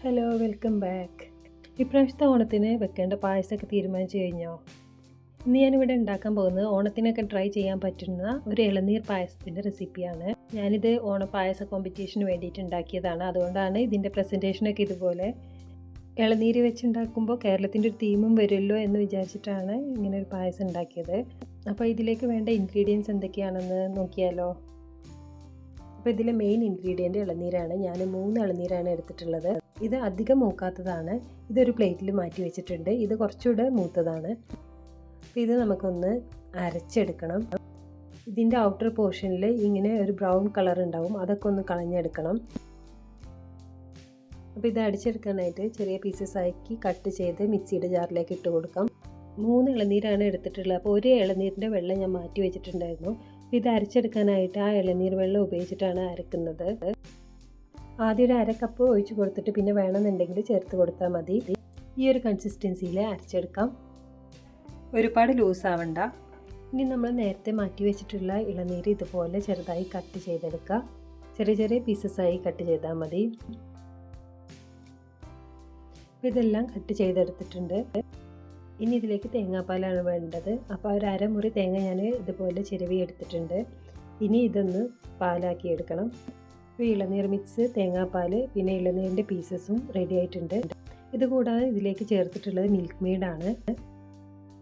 Hello, welcome back. ഇപ്രാവശ്യത്തെ ഓണത്തിന് വെക്കേണ്ട പായസമൊക്കെ തീരുമാനിച്ചു കഴിഞ്ഞോ? ഇന്ന് ഞാനിവിടെ ഉണ്ടാക്കാൻ പോകുന്നത് ഓണത്തിനൊക്കെ ട്രൈ ചെയ്യാൻ പറ്റുന്ന ഒരു ഇളനീർ പായസത്തിൻ്റെ റെസിപ്പിയാണ്. ഞാനിത് ഓണപ്പായസ കോമ്പറ്റീഷന് വേണ്ടിയിട്ട് ഉണ്ടാക്കിയതാണ്. അതുകൊണ്ടാണ് ഇതിൻ്റെ പ്രസൻറ്റേഷനൊക്കെ ഇതുപോലെ. ഇളനീര് വെച്ചുണ്ടാക്കുമ്പോൾ കേരളത്തിൻ്റെ ഒരു തീമും വരുമല്ലോ എന്ന് വിചാരിച്ചിട്ടാണ് ഇങ്ങനെ ഒരു പായസം ഉണ്ടാക്കിയത്. അപ്പോൾ ഇതിലേക്ക് വേണ്ട ഇൻഗ്രീഡിയൻസ് എന്തൊക്കെയാണെന്ന് നോക്കിയാലോ. അപ്പോൾ ഇതിലെ മെയിൻ ഇൻഗ്രീഡിയൻറ്റ് ഇളനീരാണ്. ഞാൻ 3 ഇളനീരാണ് എടുത്തിട്ടുള്ളത്. ഇത് അധികം മൂക്കാത്തതാണ്. ഇതൊരു പ്ലേറ്റിൽ മാറ്റി വെച്ചിട്ടുണ്ട്. ഇത് കുറച്ചുകൂടെ മൂത്തതാണ്. അപ്പോൾ ഇത് നമുക്കൊന്ന് അരച്ചെടുക്കണം. ഇതിൻ്റെ ഔട്ടർ പോർഷനിൽ ഇങ്ങനെ ഒരു ബ്രൗൺ കളർ ഉണ്ടാവും. അതൊക്കെ ഒന്ന് കളഞ്ഞെടുക്കണം. അപ്പോൾ ഇത് അടിച്ചെടുക്കാനായിട്ട് ചെറിയ പീസസ് ആക്കി കട്ട് ചെയ്ത് മിക്സിയുടെ ജാറിലേക്ക് ഇട്ട് കൊടുക്കാം. 3 ഇളനീരാണ് എടുത്തിട്ടുള്ളത്. അപ്പോൾ ഒരു ഇളനീരിൻ്റെ വെള്ളം ഞാൻ മാറ്റി വെച്ചിട്ടുണ്ടായിരുന്നു. ഇത് അരച്ചെടുക്കാനായിട്ട് ആ ഇളനീർ വെള്ളം ഉപയോഗിച്ചിട്ടാണ് അരക്കുന്നത്. ആദ്യം ഒരു 1/2 കപ്പ് ഒഴിച്ച് കൊടുത്തിട്ട് പിന്നെ വേണമെന്നുണ്ടെങ്കിൽ ചേർത്ത് കൊടുത്താൽ മതി. ഈ ഒരു കൺസിസ്റ്റൻസിയിൽ അരച്ചെടുക്കാം. ഒരുപാട് ലൂസ് ആവണ്ട. ഇനി നമ്മൾ നേരത്തെ മാറ്റി വെച്ചിട്ടുള്ള ഇളനീര് ഇതുപോലെ ചെറുതായി കട്ട് ചെയ്തെടുക്കുക. ചെറിയ ചെറിയ പീസസായി കട്ട് ചെയ്താൽ മതി. ഇതെല്ലാം കട്ട് ചെയ്തെടുത്തിട്ടുണ്ട്. ഇനി ഇതിലേക്ക് തേങ്ങാപ്പാലാണ് വേണ്ടത്. അപ്പോൾ ഒരു 1/2 മുറി തേങ്ങ ഞാൻ ഇതുപോലെ ചിരവി എടുത്തിട്ടുണ്ട്. ഇനി ഇതൊന്ന് പാലാക്കി എടുക്കണം. ഇളനീർ മിക്സ്, തേങ്ങാപ്പാൽ, പിന്നെ ഇളനീരിൻ്റെ പീസസും റെഡി ആയിട്ടുണ്ട്. ഇതുകൂടാതെ ഇതിലേക്ക് ചേർത്തിട്ടുള്ളത് മിൽക്ക് മെയ്ഡാണ്.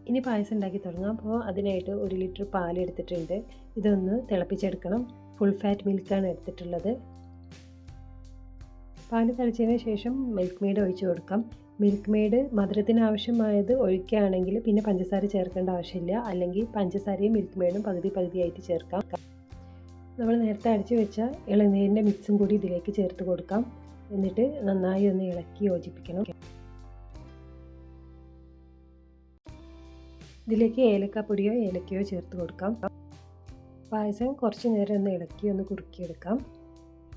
ഇനി പായസം ഉണ്ടാക്കി തുടങ്ങാം. അപ്പോൾ അതിനായിട്ട് 1 ലിറ്റർ പാൽ എടുത്തിട്ടുണ്ട്. ഇതൊന്ന് തിളപ്പിച്ചെടുക്കണം. ഫുൾ ഫാറ്റ് മിൽക്കാണ് എടുത്തിട്ടുള്ളത്. പാൽ തിളച്ചതിന് ശേഷം മിൽക്ക് മെയ്ഡ് ഒഴിച്ച് കൊടുക്കാം. മിൽക്ക് മെയ്ഡ് മധുരത്തിന് ആവശ്യമായത് ഒഴിക്കുകയാണെങ്കിൽ പിന്നെ പഞ്ചസാര ചേർക്കേണ്ട ആവശ്യമില്ല. അല്ലെങ്കിൽ പഞ്ചസാരയും മിൽക്ക് മെയ്ഡും പകുതിയായിട്ട് ചേർക്കാം. നമ്മൾ നേരത്തെ അടിച്ചു വെച്ച ഇളനീരിൻ്റെ മിക്സും കൂടി ഇതിലേക്ക് ചേർത്ത് കൊടുക്കാം. എന്നിട്ട് നന്നായി ഒന്ന് ഇളക്കി യോജിപ്പിക്കണം. ഇതിലേക്ക് ഏലക്കാപ്പൊടിയോ ഏലക്കയോ ചേർത്ത് കൊടുക്കാം. പായസം കുറച്ച് നേരം ഒന്ന് ഇളക്കി ഒന്ന് കുറുക്കിയെടുക്കാം.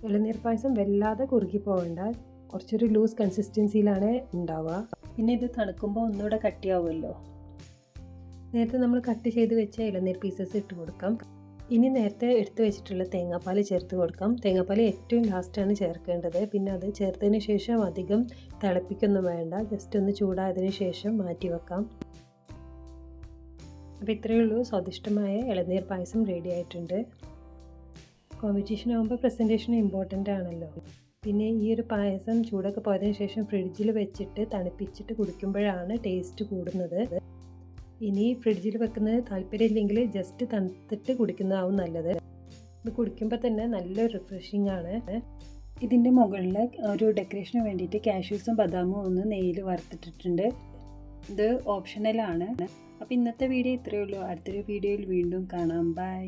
ഇളനീർ പായസം വല്ലാതെ കുറുക്കി പോകണ്ട. കുറച്ചൊരു ലൂസ് കൺസിസ്റ്റൻസിയിലാണ് ഉണ്ടാവുക. പിന്നെ ഇത് തണുക്കുമ്പോൾ ഒന്നുകൂടെ കട്ടിയാവുമല്ലോ. നേരത്തെ നമ്മൾ കട്ട് ചെയ്ത് വെച്ച ഇളനീർ പീസസ് ഇട്ട് കൊടുക്കാം. ഇനി നേരത്തെ എടുത്തു വെച്ചിട്ടുള്ള തേങ്ങാപ്പാൽ ചേർത്ത് കൊടുക്കാം. തേങ്ങാപ്പാൽ ഏറ്റവും ലാസ്റ്റാണ് ചേർക്കേണ്ടത്. പിന്നെ അത് ചേർത്തതിന് ശേഷം അധികം തിളപ്പിക്കൊന്നും വേണ്ട. ജസ്റ്റ് ഒന്ന് ചൂടായതിന് ശേഷം മാറ്റി വെക്കാം. അപ്പോൾ ഇത്രയേ ഉള്ളൂ. സ്വാദിഷ്ടമായ ഇളനീർ പായസം റെഡി ആയിട്ടുണ്ട്. കോമ്പറ്റീഷൻ ആകുമ്പോൾ പ്രസൻറ്റേഷൻ ഇമ്പോർട്ടൻ്റ് ആണല്ലോ. പിന്നെ ഈ ഒരു പായസം ചൂടൊക്കെ പോയതിന് ശേഷം ഫ്രിഡ്ജിൽ വെച്ചിട്ട് തണുപ്പിച്ചിട്ട് കുടിക്കുമ്പോഴാണ് ടേസ്റ്റ് കൂടുന്നത്. ഇനി ഫ്രിഡ്ജിൽ വെക്കുന്നത് താല്പര്യമില്ലെങ്കിൽ ജസ്റ്റ് തണുത്തിട്ട് കുടിക്കുന്നതാവും നല്ലത്. ഇത് കുടിക്കുമ്പോൾ തന്നെ നല്ല റിഫ്രഷിംഗ് ആണ്. ഇതിൻ്റെ മുകളിൽ ഒരു ഡെക്കറേഷന് വേണ്ടിയിട്ട് കാഷ്യൂസും ബദാമും ഒന്ന് നെയ്യിൽ വറുത്തിട്ടിട്ടുണ്ട്. ഇത് ഓപ്ഷണലാണ്. അപ്പോൾ ഇന്നത്തെ വീഡിയോ ഇത്രയേ ഉള്ളൂ. അടുത്തൊരു വീഡിയോയിൽ വീണ്ടും കാണാം. ബൈ.